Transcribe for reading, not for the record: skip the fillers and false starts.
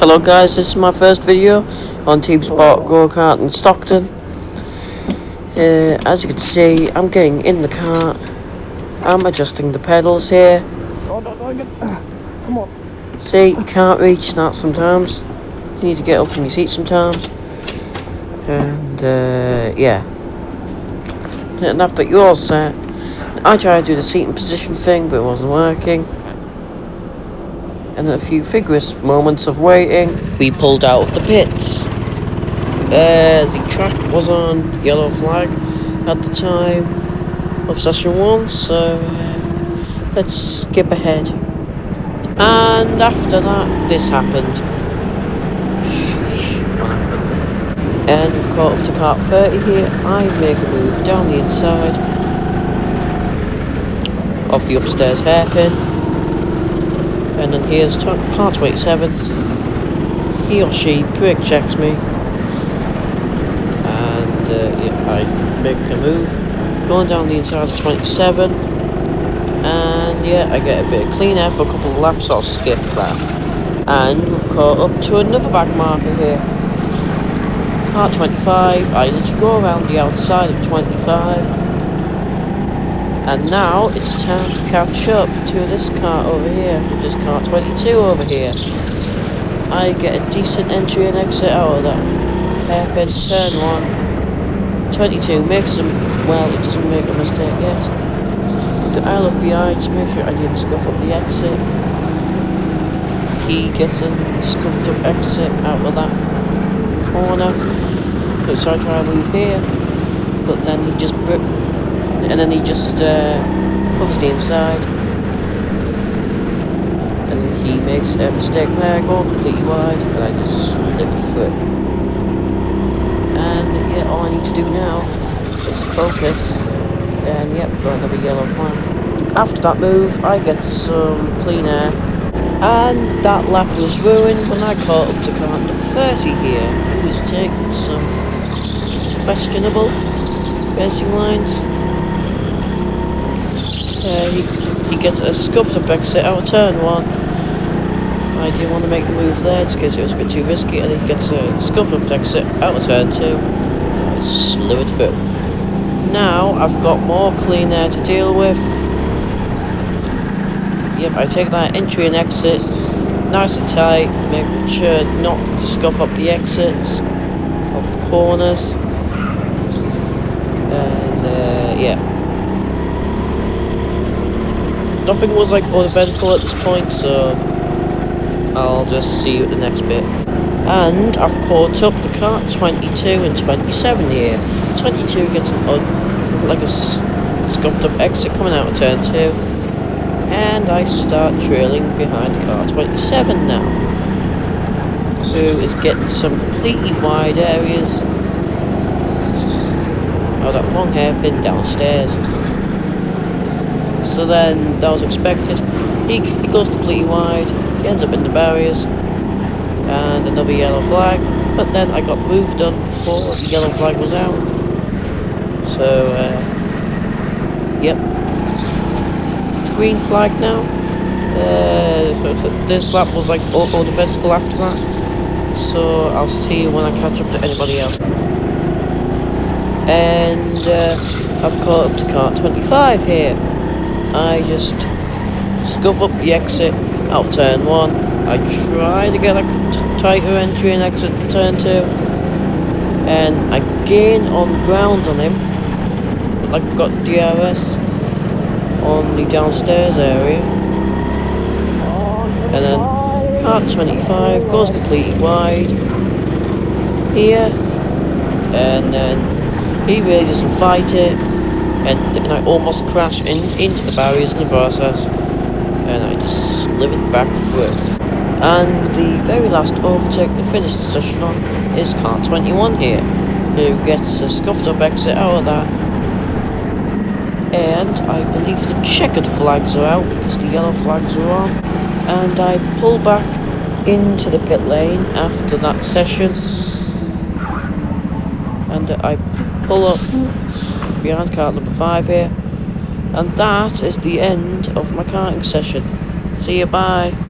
Hello guys, this is my first video on TeamSport go-kart in Stockton. As you can see, I'm getting in the cart. I'm adjusting the pedals here. Come on. See, you can't reach that sometimes. You need to get up from your seat sometimes. And yeah. And after you're all set, I tried to do the seating position thing, but it wasn't working. And a few vigorous moments of waiting, we pulled out of the pits. The track was on yellow flag at the time of session 1, so let's skip ahead. And after that, this happened. And we've caught up to kart 30 here. I make a move down the inside of the upstairs hairpin. And then here's car 27. He or she brake checks me. And yeah, I make a move. Going down the inside of 27. And yeah, I get a bit of clean air for a couple of laps. I'll skip that. And we've caught up to another back marker here. Car 25. I let you go around the outside of 25. And now it's time to catch up to this car over here, which is car 22 over here. I get a decent entry and exit out of that hairpin, turn 1. 22 makes them, well, it doesn't make a mistake yet. I look behind to make sure I didn't scuff up the exit. He gets a scuffed up exit out of that corner. So I try to move here, but then he just covers the inside, and then he makes a mistake there, going completely wide, and I just slipped through. And yeah, all I need to do now is focus, and yep, got another yellow flag. After that move, I get some clean air, and that lap was ruined when I caught up to car number 30 here, who was taking some questionable racing lines. He gets a scuffed up exit out of turn 1. I didn't want to make the move there just in case it was a bit too risky, and he gets a scuffed up exit out of turn 2. And I slew it through. Now I've got more clean air to deal with. Yep, I take that entry and exit nice and tight, make sure not to scuff up the exits of the corners. And yeah. Nothing was like uneventful at this point, so I'll just see you at the next bit. And I've caught up the kart 22 and 27 here. 22 gets a scuffed up exit coming out of turn 2, and I start trailing behind car 27 now, who is getting some completely wide areas of that long hairpin downstairs. So then, that was expected. He goes completely wide, he ends up in the barriers, and another yellow flag, but then I got the move done before the yellow flag was out. So, yep. The green flag now. This lap was like uneventful after that, so I'll see when I catch up to anybody else. And I've caught up to car 25 here. I just scuff up the exit out of turn 1. I try to get a tighter entry and exit to turn 2. And I gain on ground on him. But I've got DRS on the downstairs area. And then car 25 goes completely wide here. And then he really doesn't fight it. And I almost crash into the barriers in the process, and I just slithered back through. And the very last overtake to finish the session off is car 21 here, who gets a scuffed up exit out of that. And I believe the checkered flags are out because the yellow flags are on. And I pull back into the pit lane after that session, and I pull up behind kart number 5 here, and that is the end of my karting session. See you, bye.